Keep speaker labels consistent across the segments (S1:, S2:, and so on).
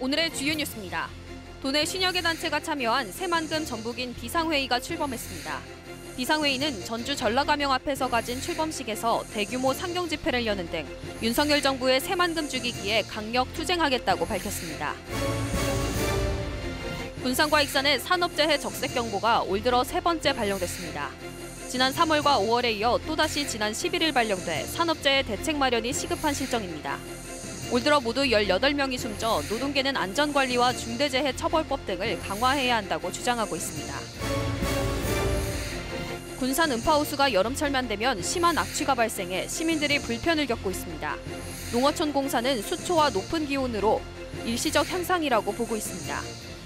S1: 오늘의 주요 뉴스입니다. 도내 50여 단체가 참여한 새만금 전북인 비상회의가 출범했습니다. 비상회의는 전주 전라가명 앞에서 가진 출범식에서 대규모 상경 집회를 여는 등 윤석열 정부의 새만금 죽이기에 강력 투쟁하겠다고 밝혔습니다. 군산과 익산의 산업재해 적색경보가 올 들어 세 번째 발령됐습니다. 지난 3월과 5월에 이어 또다시 지난 11일 발령돼 산업재해 대책 마련이 시급한 실정입니다. 올 들어 모두 18명이 숨져 노동계는 안전관리와 중대재해 처벌법 등을 강화해야 한다고 주장하고 있습니다. 군산 음파호수가 여름철만 되면 심한 악취가 발생해 시민들이 불편을 겪고 있습니다. 농어촌 공사는 수초와 높은 기온으로 일시적 현상이라고 보고 있습니다.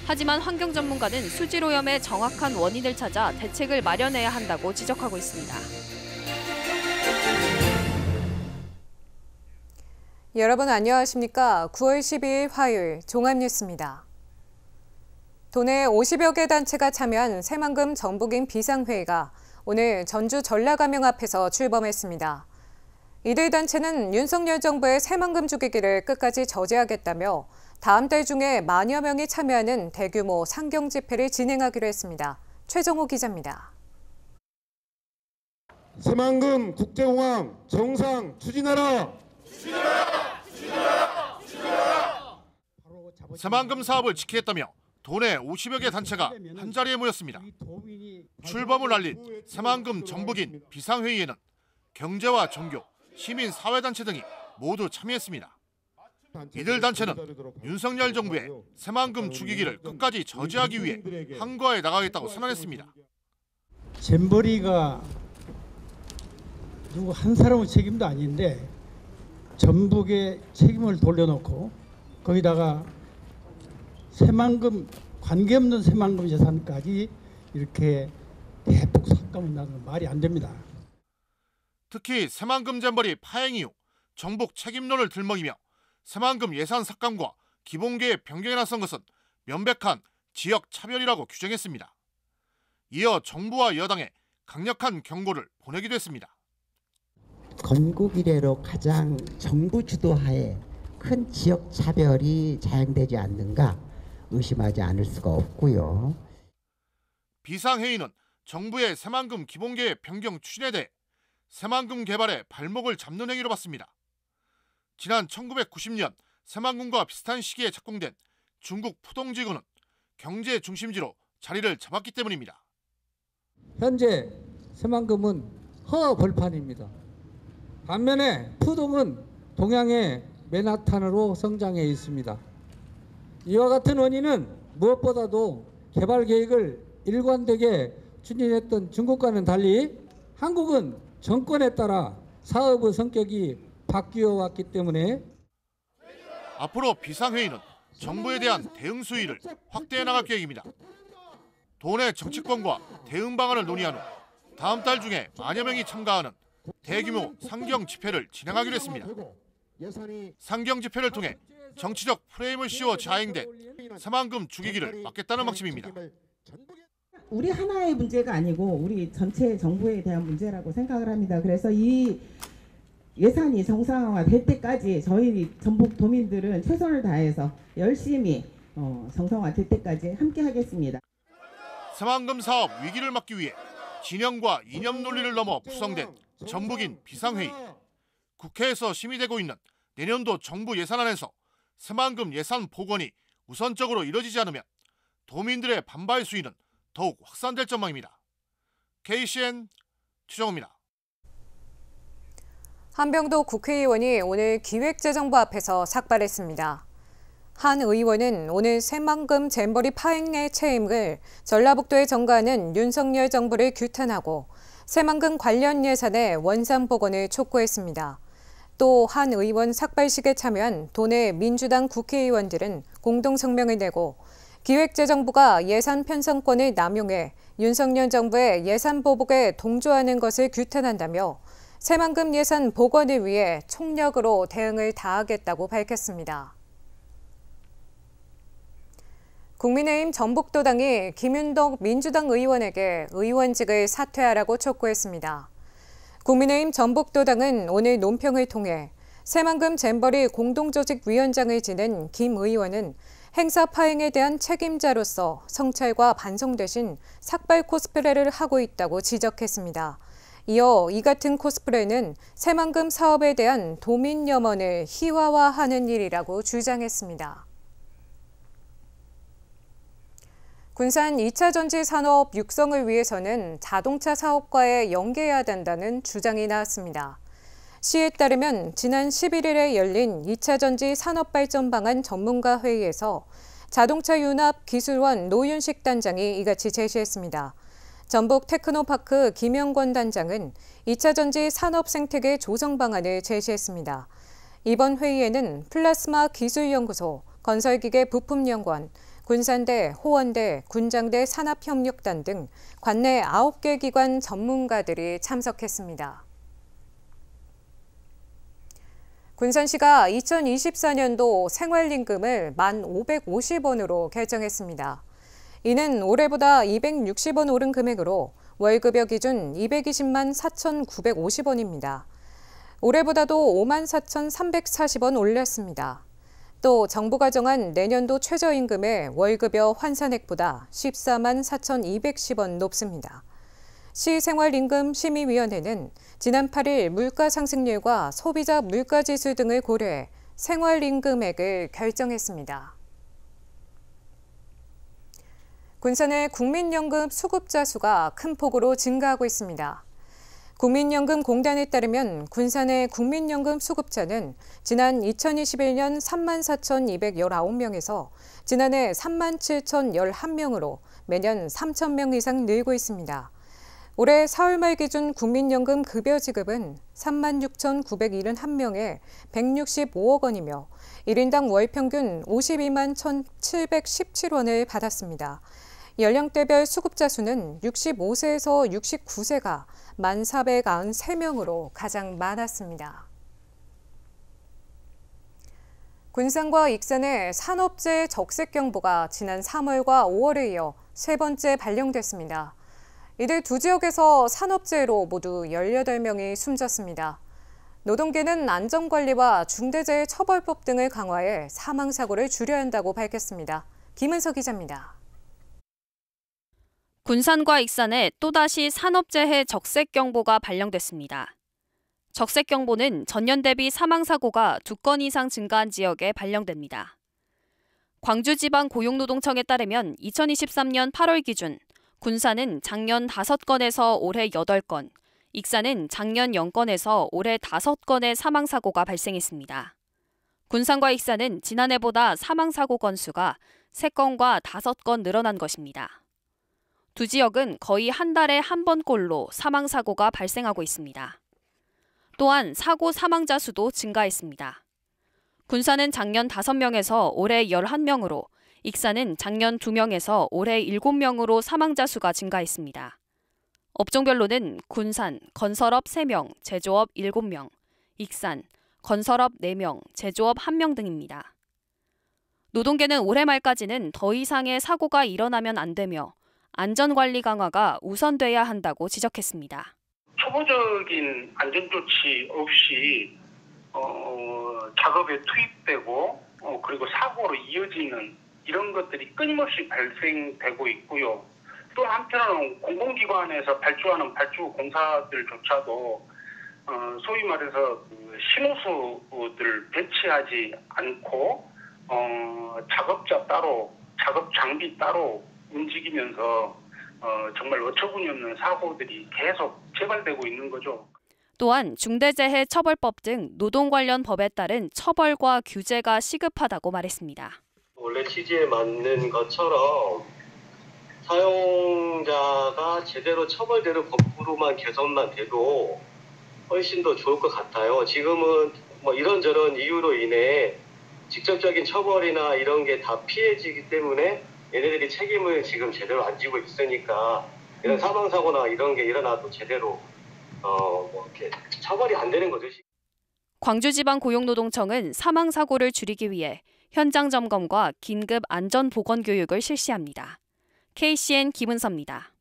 S1: 하지만 환경 전문가는 수질오염의 정확한 원인을 찾아 대책을 마련해야 한다고 지적하고 있습니다.
S2: 여러분 안녕하십니까? 9월 12일 화요일 종합뉴스입니다. 도내 50여 개 단체가 참여한 새만금 전북인 비상회의가 오늘 전주 전라가명 앞에서 출범했습니다. 이들 단체는 윤석열 정부의 새만금 죽이기를 끝까지 저지하겠다며 다음 달 중에 만여 명이 참여하는 대규모 상경 집회를 진행하기로 했습니다. 최정호 기자입니다.
S3: 새만금 국제공항 정상 추진하라!
S4: 새만금 사업을 지키겠다며 도내 50여 개 단체가 한자리에 모였습니다. 출범을 알린 새만금 전북인 비상회의에는 경제와 종교, 시민 사회단체 등이 모두 참여했습니다. 이들 단체는 윤석열 정부의 새만금 죽이기를 끝까지 저지하기 위해 항거해 나가겠다고 선언했습니다.
S5: 잼버리가 누구 한 사람의 책임도 아닌데 전북의 책임을 돌려놓고 거기다가 새만금 관계없는 새만금 예산까지 이렇게 대폭 삭감을 나는 건 말이 안 됩니다.
S4: 특히 새만금 잼버리 파행 이후 정북 책임론을 들먹이며 새만금 예산 삭감과 기본계획 변경에 나선 것은 명백한 지역 차별이라고 규정했습니다. 이어 정부와 여당에 강력한 경고를 보내기도 했습니다.
S6: 건국 이래로 가장 정부 주도하에 큰 지역 차별이 자행되지 않는가 의심하지 않을 수가 없고요.
S4: 비상회의는 정부의 새만금 기본계획 변경 추진에 대해 새만금 개발에 발목을 잡는 행위로 봤습니다. 지난 1990년 새만금과 비슷한 시기에 착공된 중국 푸동지구는 경제 중심지로 자리를 잡았기 때문입니다.
S7: 현재 새만금은 허벌판입니다. 반면에 푸동은 동양의 맨하탄으로 성장해 있습니다. 이와 같은 원인은 무엇보다도 개발 계획을 일관되게 추진했던 중국과는 달리 한국은 정권에 따라 사업의 성격이 바뀌어 왔기 때문에
S4: 앞으로 비상회의는 정부에 대한 대응 수위를 확대해 나갈 계획입니다. 도내 정치권과 대응 방안을 논의한 후 다음 달 중에 만여 명이 참가하는 대규모 상경 집회를 진행하기로 했습니다. 상경 집회를 통해 정치적 프레임을 씌워 자행된 새만금 죽이기를 막겠다는 방침입니다.
S8: 우리 하나의 문제가 아니고 우리 전체 정부에 대한 문제라고 생각을 합니다. 그래서 이 예산이 정상화될 때까지 저희 전북 도민들은 최선을 다해서 열심히 정상화될 때까지 함께 하겠습니다.
S4: 새만금 사업 위기를 막기 위해 진영과 이념 논리를 넘어 구성된 전북인 비상회의. 국회에서 심의되고 있는 내년도 정부 예산안에서 새만금 예산 복원이 우선적으로 이뤄지지 않으면 도민들의 반발 수위는 더욱 확산될 전망입니다. KCN 최정호입니다.
S2: 한병도 국회의원이 오늘 기획재정부 앞에서 삭발했습니다. 한 의원은 오늘 새만금 잼버리 파행의 책임을 전라북도에 전가하는 윤석열 정부를 규탄하고 새만금 관련 예산의 원상 복원을 촉구했습니다. 또 한 의원 삭발식에 참여한 도내 민주당 국회의원들은 공동 성명을 내고 기획재정부가 예산 편성권을 남용해 윤석열 정부의 예산 보복에 동조하는 것을 규탄한다며 새만금 예산 복원을 위해 총력으로 대응을 다하겠다고 밝혔습니다. 국민의힘 전북도당이 김윤덕 민주당 의원에게 의원직을 사퇴하라고 촉구했습니다. 국민의힘 전북도당은 오늘 논평을 통해 새만금 잼버리 공동조직위원장을 지낸 김 의원은 행사 파행에 대한 책임자로서 성찰과 반성 대신 삭발 코스프레를 하고 있다고 지적했습니다. 이어 이 같은 코스프레는 새만금 사업에 대한 도민 염원을 희화화하는 일이라고 주장했습니다. 군산 2차 전지 산업 육성을 위해서는 자동차 사업과에 연계해야 된다는 주장이 나왔습니다. 시에 따르면 지난 11일에 열린 2차 전지 산업발전 방안 전문가 회의에서 자동차 융합 기술원 노윤식 단장이 이같이 제시했습니다. 전북 테크노파크 김영권 단장은 2차 전지 산업 생태계 조성 방안을 제시했습니다. 이번 회의에는 플라스마 기술연구소, 건설기계 부품연구원, 군산대, 호원대, 군장대 산업협력단 등 관내 9개 기관 전문가들이 참석했습니다. 군산시가 2024년도 생활임금을 1,550원으로 결정했습니다. 이는 올해보다 260원 오른 금액으로 월급여 기준 220만 4,950원입니다. 올해보다도 54,340원 올렸습니다. 또 정부가 정한 내년도 최저임금의 월급여 환산액보다 14만 4,210원 높습니다. 시생활임금심의위원회는 지난 8일 물가상승률과 소비자 물가지수 등을 고려해 생활임금액을 결정했습니다. 군산의 국민연금 수급자 수가 큰 폭으로 증가하고 있습니다. 국민연금공단에 따르면 군산의 국민연금 수급자는 지난 2021년 34,219명에서 지난해 37,011명으로 매년 3,000명 이상 늘고 있습니다. 올해 4월 말 기준 국민연금 급여 지급은 36,971명에 165억 원이며 1인당 월 평균 52만 1,717원을 받았습니다. 연령대별 수급자 수는 65세에서 69세가 1,493명으로 가장 많았습니다. 군산과 익산의 산업재해 적색경보가 지난 3월과 5월에 이어 세 번째 발령됐습니다. 이들 두 지역에서 산업재해로 모두 18명이 숨졌습니다. 노동계는 안전관리와 중대재해처벌법 등을 강화해 사망사고를 줄여야 한다고 밝혔습니다. 김은서 기자입니다.
S1: 군산과 익산에 또다시 산업재해 적색경보가 발령됐습니다. 적색경보는 전년 대비 사망사고가 2건 이상 증가한 지역에 발령됩니다. 광주지방고용노동청에 따르면 2023년 8월 기준 군산은 작년 5건에서 올해 8건, 익산은 작년 0건에서 올해 5건의 사망사고가 발생했습니다. 군산과 익산은 지난해보다 사망사고 건수가 3건과 5건 늘어난 것입니다. 두 지역은 거의 한 달에 한 번꼴로 사망사고가 발생하고 있습니다. 또한 사고 사망자 수도 증가했습니다. 군산은 작년 5명에서 올해 11명으로, 익산은 작년 2명에서 올해 7명으로 사망자 수가 증가했습니다. 업종별로는 군산, 건설업 3명, 제조업 7명, 익산, 건설업 4명, 제조업 1명 등입니다. 노동계는 올해 말까지는 더 이상의 사고가 일어나면 안 되며 안전관리 강화가 우선돼야 한다고 지적했습니다.
S9: 초보적인 안전조치 없이 작업에 투입되고 그리고 사고로 이어지는 이런 것들이 끊임없이 발생되고 있고요. 또 한편으로는 공공기관에서 발주하는 발주 공사들조차도 소위 말해서 신호수들을 배치하지 않고 작업자 따로, 작업 장비 따로 움직이면서 정말 어처구니 없는 사고들이 계속 재발되고 있는 거죠.
S1: 또한 중대재해처벌법 등 노동 관련 법에 따른 처벌과 규제가 시급하다고 말했습니다.
S10: 원래 취지에 맞는 것처럼 사용자가 제대로 처벌되는 법으로만 개선만 돼도 훨씬 더 좋을 것 같아요. 지금은 뭐 이런저런 이유로 인해 직접적인 처벌이나 이런 게 다 피해지기 때문에 얘네들이 책임을 지금 제대로 안 지고 있으니까 이런 사망사고나 이런 게 일어나도 제대로 이렇게 처벌이 안 되는 거죠.
S1: 광주지방고용노동청은 사망사고를 줄이기 위해 현장 점검과 긴급 안전보건교육을 실시합니다. KCN 김은서입니다.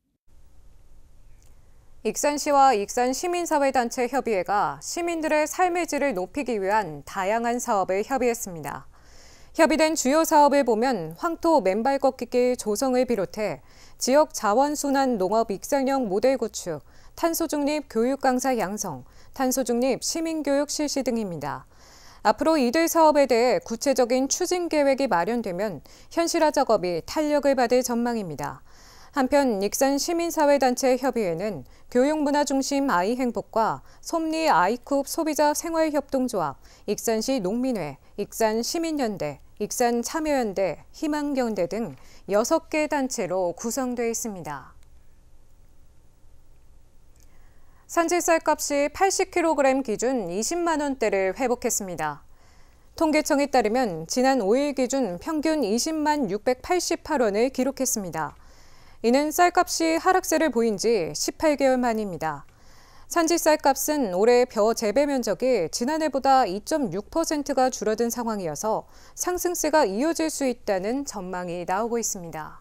S2: 익산시와 익산시민사회단체 협의회가 시민들의 삶의 질을 높이기 위한 다양한 사업을 협의했습니다. 협의된 주요 사업을 보면 황토 맨발 걷기 조성을 비롯해 지역 자원순환 농업 익산형 모델 구축, 탄소중립 교육 강사 양성, 탄소중립 시민교육 실시 등입니다. 앞으로 이들 사업에 대해 구체적인 추진 계획이 마련되면 현실화 작업이 탄력을 받을 전망입니다. 한편 익산 시민사회단체 협의회는 교육문화 중심 아이행복과 솜리 아이쿱 소비자 생활협동조합, 익산시 농민회, 익산시민연대, 익산참여연대, 희망연대 등 6개 단체로 구성되어 있습니다. 산지 쌀값이 80kg 기준 20만 원대를 회복했습니다. 통계청에 따르면 지난 5일 기준 평균 20만 688원을 기록했습니다. 이는 쌀값이 하락세를 보인 지 18개월 만입니다. 산지 쌀값은 올해 벼 재배 면적이 지난해보다 2.6%가 줄어든 상황이어서 상승세가 이어질 수 있다는 전망이 나오고 있습니다.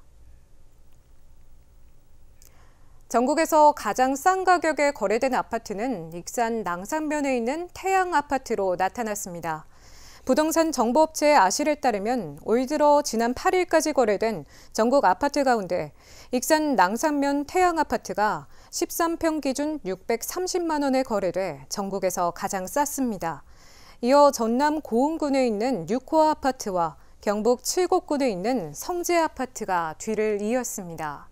S2: 전국에서 가장 싼 가격에 거래된 아파트는 익산 낭산면에 있는 태양아파트로 나타났습니다. 부동산 정보업체 아실에 따르면 올 들어 지난 8일까지 거래된 전국 아파트 가운데 익산 낭산면 태양아파트가 13평 기준 630만 원에 거래돼 전국에서 가장 쌌습니다. 이어 전남 고흥군에 있는 6호 아파트와 경북 칠곡군에 있는 성재 아파트가 뒤를 이었습니다.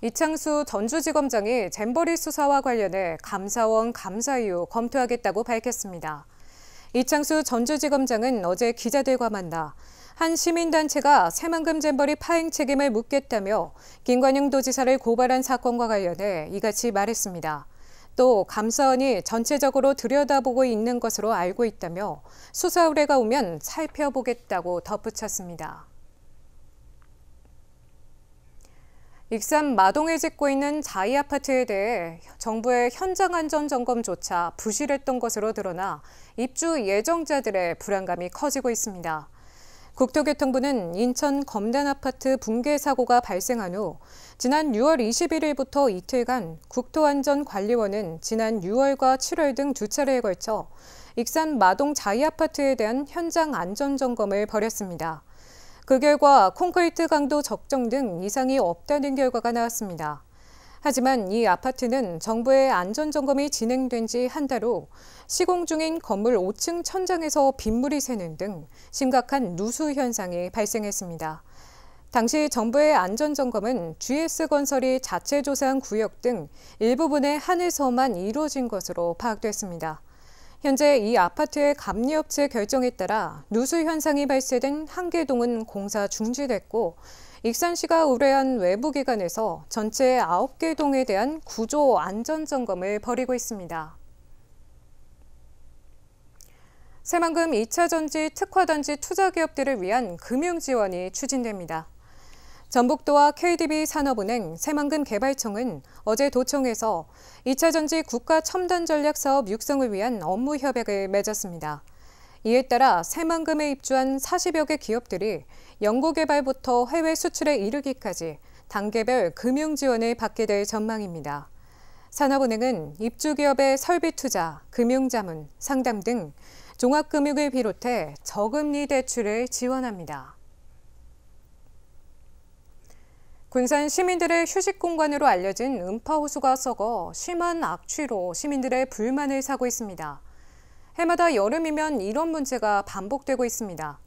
S2: 이창수 전주지검장이 잼버리 수사와 관련해 감사원 감사 이후 검토하겠다고 밝혔습니다. 이창수 전주지검장은 어제 기자들과 만나 한 시민단체가 새만금 잼버리 파행 책임을 묻겠다며 김관영 도지사를 고발한 사건과 관련해 이같이 말했습니다. 또 감사원이 전체적으로 들여다보고 있는 것으로 알고 있다며 수사 의뢰가 오면 살펴보겠다고 덧붙였습니다. 익산 마동에 짓고 있는 자이 아파트에 대해 정부의 현장 안전 점검조차 부실했던 것으로 드러나 입주 예정자들의 불안감이 커지고 있습니다. 국토교통부는 인천 검단 아파트 붕괴 사고가 발생한 후 지난 6월 21일부터 이틀간 국토안전관리원은 지난 6월과 7월 등 2차례에 걸쳐 익산 마동 자이 아파트에 대한 현장 안전 점검을 벌였습니다. 그 결과 콘크리트 강도 적정 등 이상이 없다는 결과가 나왔습니다. 하지만 이 아파트는 정부의 안전점검이 진행된 지 한 달 후 시공 중인 건물 5층 천장에서 빗물이 새는 등 심각한 누수 현상이 발생했습니다. 당시 정부의 안전점검은 GS건설이 자체 조사한 구역 등 일부분의 한에서만 이루어진 것으로 파악됐습니다. 현재 이 아파트의 감리업체 결정에 따라 누수 현상이 발생된 한 개 동은 공사 중지됐고 익산시가 의뢰한 외부기관에서 전체 9개 동에 대한 구조 안전점검을 벌이고 있습니다. 새만금 2차 전지 특화단지 투자기업들을 위한 금융지원이 추진됩니다. 전북도와 KDB 산업은행, 새만금개발청은 어제 도청에서 2차 전지 국가 첨단 전략 사업 육성을 위한 업무 협약을 맺었습니다. 이에 따라 새만금에 입주한 40여 개 기업들이 연구개발부터 해외 수출에 이르기까지 단계별 금융 지원을 받게 될 전망입니다. 산업은행은 입주기업의 설비 투자, 금융자문, 상담 등 종합금융을 비롯해 저금리 대출을 지원합니다. 군산 시민들의 휴식 공간으로 알려진 음파호수가 썩어 심한 악취로 시민들의 불만을 사고 있습니다. 해마다 여름이면 이런 문제가 반복되고 있습니다.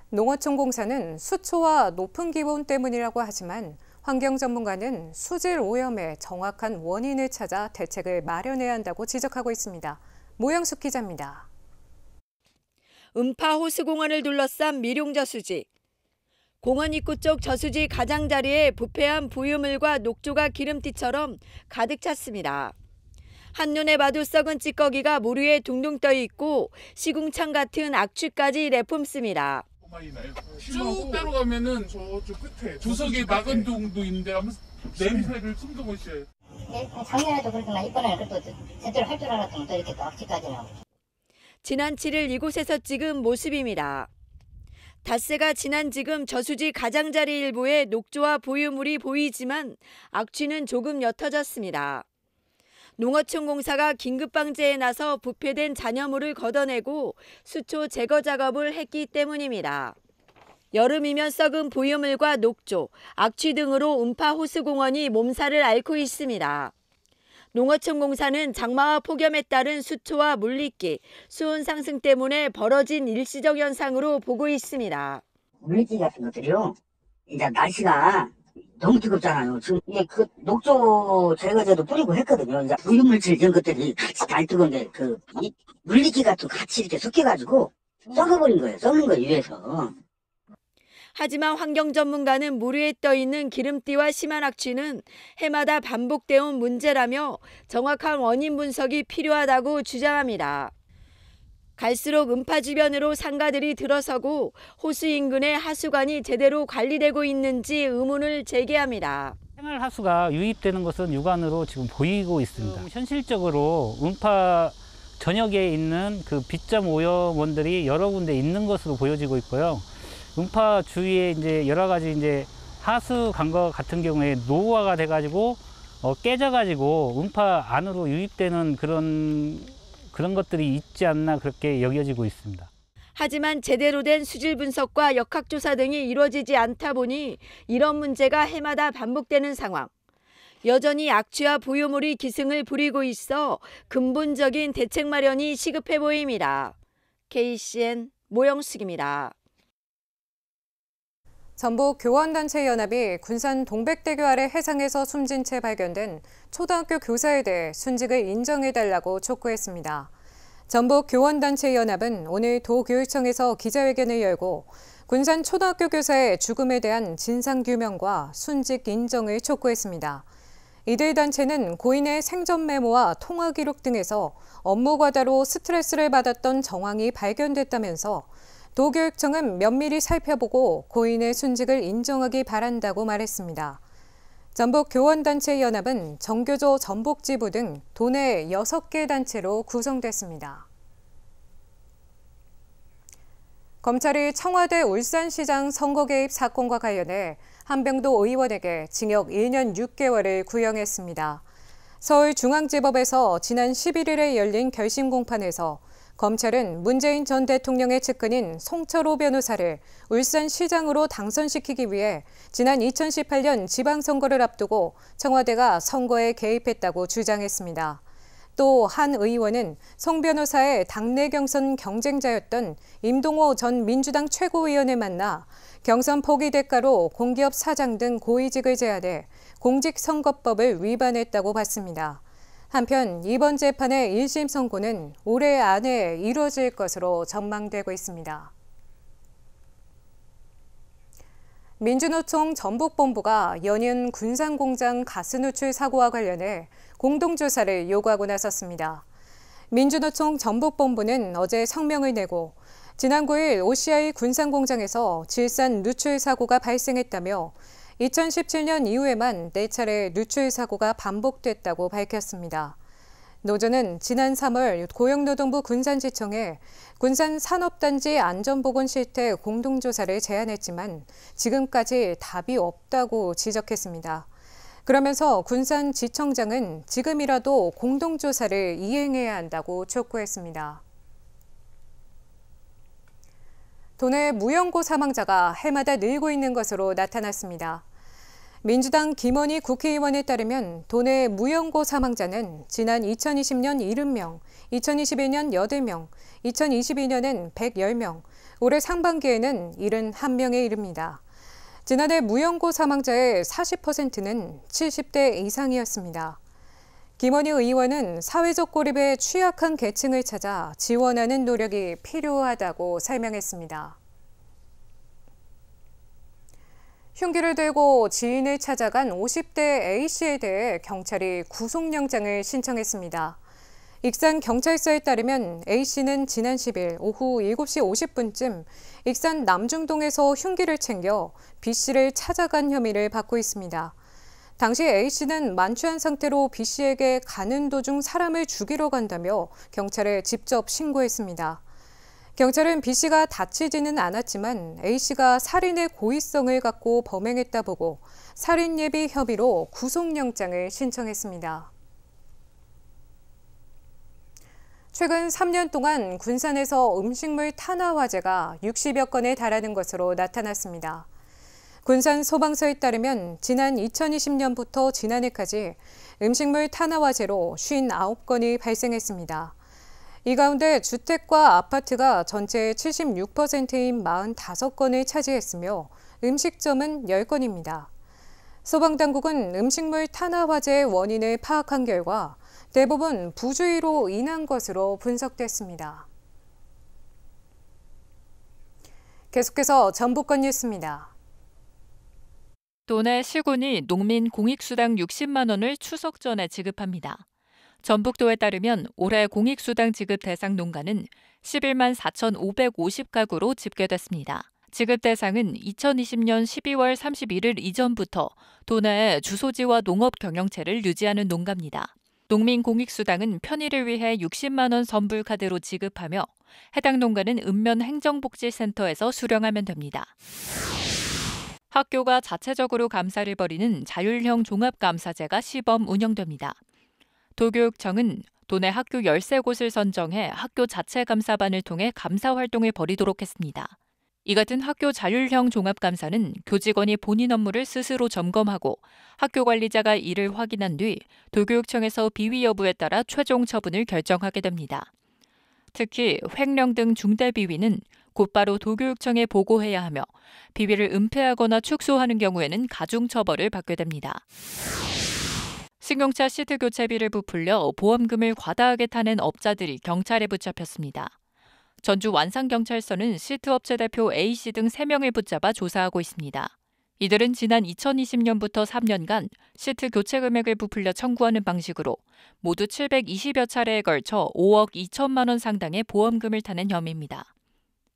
S2: 농어촌공사는 수초와 높은 기온 때문이라고 하지만 환경 전문가는 수질 오염의 정확한 원인을 찾아 대책을 마련해야 한다고 지적하고 있습니다. 모영숙 기자입니다.
S11: 음파호수공원을 둘러싼 미룡저수지. 공원 입구 쪽 저수지 가장자리에 부패한 부유물과 녹조가 기름띠처럼 가득 찼습니다. 한눈에 봐도 썩은 찌꺼기가 물 위에 둥둥 떠 있고 시궁창 같은 악취까지 내뿜습니다.
S12: 쭉 따라가면은 저쪽 끝에 주석이 막은 동도 있는데 아마 냄새를 숨도 못 쉬어요.
S13: 작년에도 그렇지만 이번에는 그래도 제대로 할 줄 알았더니 또 이렇게 또 악취까지 나오고.
S11: 지난 7일 이곳에서 찍은 모습입니다. 닷새가 지난 지금 저수지 가장자리 일부에 녹조와 보유물이 보이지만 악취는 조금 옅어졌습니다. 농어촌공사가 긴급방제에 나서 부패된 잔여물을 걷어내고 수초 제거 작업을 했기 때문입니다. 여름이면 썩은 부유물과 녹조, 악취 등으로 음파호수공원이 몸살을 앓고 있습니다. 농어촌공사는 장마와 폭염에 따른 수초와 물리기, 수온 상승 때문에 벌어진 일시적 현상으로 보고 있습니다.
S14: 물리기 같은 것들이요. 이제 날씨가 너무 뜨겁잖아요. 지금 이게 그 녹조 제거제도 뿌리고 했거든요. 이제 부유물질 이런 것들이 같이 달 뜨거운데 이 물리기가 또 같이 이렇게 섞여가지고 썩어버린 거예요. 썩는 거예요, 위에서.
S11: 하지만 환경 전문가는 물 위에 떠 있는 기름띠와 심한 악취는 해마다 반복되어 온 문제라며 정확한 원인 분석이 필요하다고 주장합니다. 갈수록 음파 주변으로 상가들이 들어서고 호수 인근의 하수관이 제대로 관리되고 있는지 의문을 제기합니다.
S15: 생활 하수가 유입되는 것은 육안으로 지금 보이고 있습니다. 현실적으로 음파 전역에 있는 그 비점 오염원들이 여러 군데 있는 것으로 보여지고 있고요. 음파 주위에 이제 여러 가지 이제 하수 간거 같은 경우에 노후화가 돼가지고 깨져가지고 음파 안으로 유입되는 그런 것들이 있지 않나 그렇게 여겨지고 있습니다.
S11: 하지만 제대로 된 수질 분석과 역학조사 등이 이루어지지 않다 보니 이런 문제가 해마다 반복되는 상황. 여전히 악취와 부유물이 기승을 부리고 있어 근본적인 대책 마련이 시급해 보입니다. KCN 모영숙입니다.
S2: 전북 교원단체연합이 군산 동백대교 아래 해상에서 숨진 채 발견된 초등학교 교사에 대해 순직을 인정해달라고 촉구했습니다. 전북 교원단체연합은 오늘 도교육청에서 기자회견을 열고 군산 초등학교 교사의 죽음에 대한 진상규명과 순직 인정을 촉구했습니다. 이들 단체는 고인의 생전 메모와 통화 기록 등에서 업무 과다로 스트레스를 받았던 정황이 발견됐다면서 도교육청은 면밀히 살펴보고 고인의 순직을 인정하기 바란다고 말했습니다. 전북 교원단체연합은 정교조 전북지부 등 도내 6개 단체로 구성됐습니다. 검찰이 청와대 울산시장 선거 개입 사건과 관련해 한병도 의원에게 징역 1년 6개월을 구형했습니다. 서울중앙지법에서 지난 11일에 열린 결심 공판에서 검찰은 문재인 전 대통령의 측근인 송철호 변호사를 울산시장으로 당선시키기 위해 지난 2018년 지방선거를 앞두고 청와대가 선거에 개입했다고 주장했습니다. 또 한 의원은 송 변호사의 당내 경선 경쟁자였던 임동호 전 민주당 최고위원을 만나 경선 포기 대가로 공기업 사장 등 고위직을 제안해 공직선거법을 위반했다고 봤습니다. 한편 이번 재판의 1심 선고는 올해 안에 이루어질 것으로 전망되고 있습니다. 민주노총 전북본부가 연이은 군산공장 가스 누출 사고와 관련해 공동조사를 요구하고 나섰습니다. 민주노총 전북본부는 어제 성명을 내고 지난 9일 OCI 군산공장에서 질산 누출 사고가 발생했다며 2017년 이후에만 4차례 누출 사고가 반복됐다고 밝혔습니다. 노조는 지난 3월 고용노동부 군산지청에 군산 산업단지 안전보건 실태 공동조사를 제안했지만 지금까지 답이 없다고 지적했습니다. 그러면서 군산지청장은 지금이라도 공동조사를 이행해야 한다고 촉구했습니다. 도내 무연고 사망자가 해마다 늘고 있는 것으로 나타났습니다. 민주당 김원희 국회의원에 따르면 도내 무연고 사망자는 지난 2020년 70명, 2021년 8명, 2022년엔 110명, 올해 상반기에는 71명에 이릅니다. 지난해 무연고 사망자의 40%는 70대 이상이었습니다. 김원희 의원은 사회적 고립에 취약한 계층을 찾아 지원하는 노력이 필요하다고 설명했습니다. 흉기를 들고 지인을 찾아간 50대 A씨에 대해 경찰이 구속영장을 신청했습니다. 익산경찰서에 따르면 A씨는 지난 10일 오후 7시 50분쯤 익산 남중동에서 흉기를 챙겨 B씨를 찾아간 혐의를 받고 있습니다. 당시 A씨는 만취한 상태로 B씨에게 가는 도중 사람을 죽이러 간다며 경찰에 직접 신고했습니다. 경찰은 B씨가 다치지는 않았지만 A씨가 살인의 고의성을 갖고 범행했다 보고 살인 예비 혐의로 구속영장을 신청했습니다. 최근 3년 동안 군산에서 음식물 탄화 화재가 60여 건에 달하는 것으로 나타났습니다. 군산 소방서에 따르면 지난 2020년부터 지난해까지 음식물 탄화 화재로 59건이 발생했습니다. 이 가운데 주택과 아파트가 전체의 76%인 45건을 차지했으며 음식점은 10건입니다. 소방당국은 음식물 탄화 화재의 원인을 파악한 결과 대부분 부주의로 인한 것으로 분석됐습니다. 계속해서 전북권 뉴스입니다.
S1: 도내 시군이 농민 공익수당 60만 원을 추석 전에 지급합니다. 전북도에 따르면 올해 공익수당 지급 대상 농가는 11만 4,550가구로 집계됐습니다. 지급 대상은 2020년 12월 31일 이전부터 도내에 주소지와 농업 경영체를 유지하는 농가입니다. 농민 공익수당은 편의를 위해 60만 원 선불카드로 지급하며 해당 농가는 읍면 행정복지센터에서 수령하면 됩니다. 학교가 자체적으로 감사를 벌이는 자율형 종합감사제가 시범 운영됩니다. 도교육청은 도내 학교 13곳을 선정해 학교 자체 감사반을 통해 감사 활동을 벌이도록 했습니다. 이 같은 학교 자율형 종합감사는 교직원이 본인 업무를 스스로 점검하고 학교 관리자가 이를 확인한 뒤 도교육청에서 비위 여부에 따라 최종 처분을 결정하게 됩니다. 특히 횡령 등 중대 비위는 곧바로 도교육청에 보고해야 하며 비위를 은폐하거나 축소하는 경우에는 가중처벌을 받게 됩니다. 승용차 시트 교체비를 부풀려 보험금을 과다하게 타는 업자들이 경찰에 붙잡혔습니다. 전주 완산경찰서는 시트업체 대표 A씨 등 3명을 붙잡아 조사하고 있습니다. 이들은 지난 2020년부터 3년간 시트 교체 금액을 부풀려 청구하는 방식으로 모두 720여 차례에 걸쳐 5억 2천만 원 상당의 보험금을 타는 혐의입니다.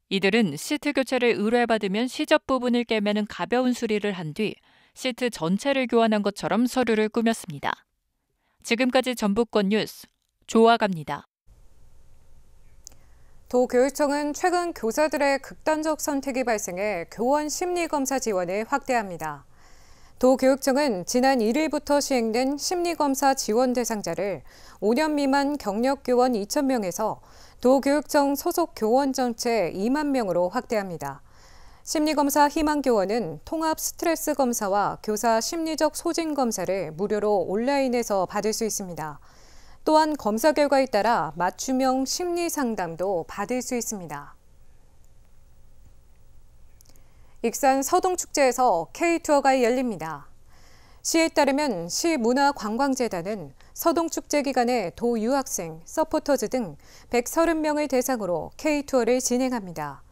S1: 이들은 시트 교체를 의뢰받으면 시접 부분을 깨매는 가벼운 수리를 한 뒤 시트 전체를 교환한 것처럼 서류를 꾸몄습니다. 지금까지 전북권 뉴스 조아갑니다.
S2: 도교육청은 최근 교사들의 극단적 선택이 발생해 교원 심리검사 지원을 확대합니다. 도교육청은 지난 1일부터 시행된 심리검사 지원 대상자를 5년 미만 경력교원 2,000명에서 도교육청 소속 교원 전체 2만 명으로 확대합니다. 심리검사 희망교원은 통합 스트레스 검사와 교사 심리적 소진 검사를 무료로 온라인에서 받을 수 있습니다. 또한 검사 결과에 따라 맞춤형 심리 상담도 받을 수 있습니다. 익산 서동축제에서 K투어가 열립니다. 시에 따르면 시문화관광재단은 서동축제 기간에 도 유학생, 서포터즈 등 130명을 대상으로 K투어를 진행합니다.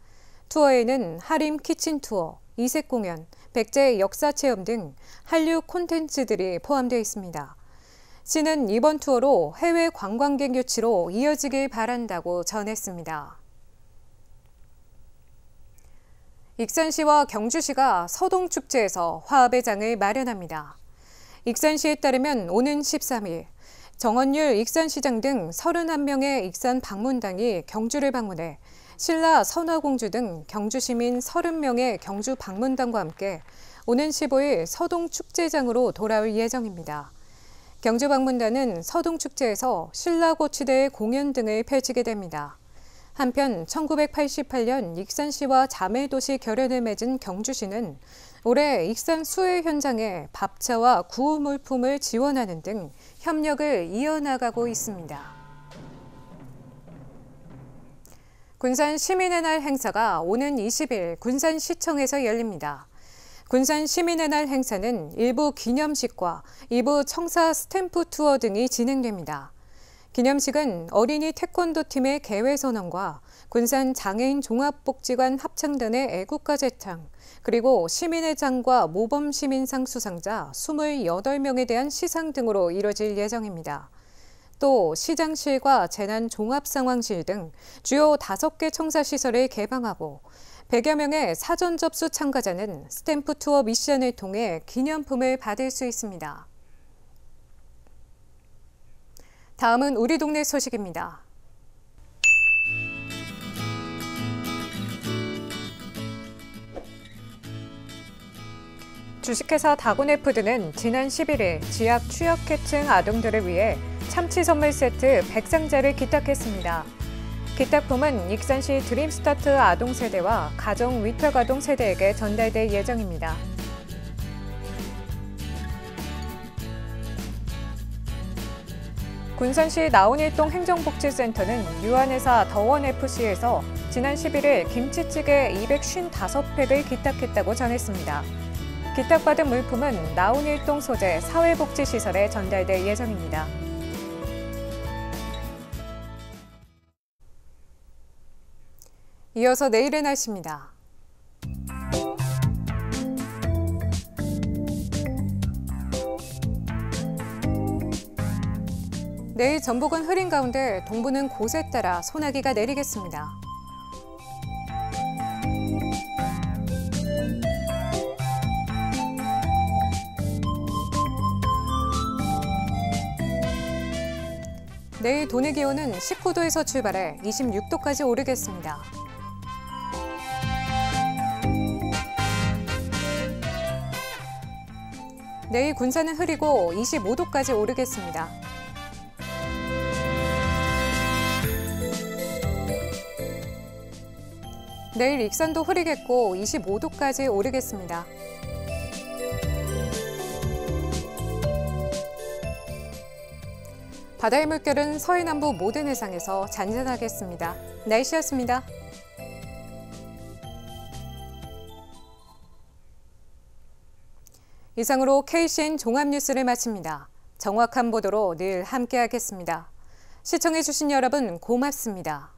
S2: 투어에는 하림 키친 투어, 이색 공연, 백제 역사 체험 등 한류 콘텐츠들이 포함되어 있습니다. 시는 이번 투어로 해외 관광객 유치로 이어지길 바란다고 전했습니다. 익산시와 경주시가 서동축제에서 화합의 장을 마련합니다. 익산시에 따르면 오는 13일 정원율 익산시장 등 31명의 익산 방문당이 경주를 방문해 신라 선화공주 등 경주시민 30명의 경주 방문당과 함께 오는 15일 서동축제장으로 돌아올 예정입니다. 경주 방문단은 서동축제에서 신라고추대의 공연 등을 펼치게 됩니다. 한편 1988년 익산시와 자매도시 결연을 맺은 경주시는 올해 익산 수해 현장에 밥차와 구호물품을 지원하는 등 협력을 이어나가고 있습니다. 군산 시민의 날 행사가 오는 20일 군산시청에서 열립니다. 군산 시민의 날 행사는 일부 기념식과 2부 청사 스탬프 투어 등이 진행됩니다. 기념식은 어린이 태권도 팀의 개회 선언과 군산 장애인 종합복지관 합창단의 애국가 제창, 그리고 시민의 장과 모범 시민상 수상자 28명에 대한 시상 등으로 이뤄질 예정입니다. 또 시장실과 재난종합상황실 등 주요 5개 청사시설을 개방하고 100여 명의 사전 접수 참가자는 스탬프 투어 미션을 통해 기념품을 받을 수 있습니다. 다음은 우리 동네 소식입니다. 주식회사 다곤F드는 지난 11일 지역 취약계층 아동들을 위해 참치 선물 세트 100상자를 기탁했습니다. 기탁품은 익산시 드림스타트 아동세대와 가정 위탁아동 세대에게 전달될 예정입니다. 군산시 나온일동 행정복지센터는 유한회사 더원FC에서 지난 11일 김치찌개 255팩을 기탁했다고 전했습니다. 기탁받은 물품은 나온일동 소재 사회복지시설에 전달될 예정입니다. 이어서 내일의 날씨입니다. 내일 전북은 흐린 가운데 동부는 곳에 따라 소나기가 내리겠습니다. 내일 도내 기온은 19도에서 출발해 26도까지 오르겠습니다. 내일 군산은 흐리고 25도까지 오르겠습니다. 내일 익산도 흐리겠고 25도까지 오르겠습니다. 바다의 물결은 서해남부 모든 해상에서 잔잔하겠습니다. 날씨였습니다. 이상으로 KCN 종합뉴스를 마칩니다. 정확한 보도로 늘 함께하겠습니다. 시청해주신 여러분 고맙습니다.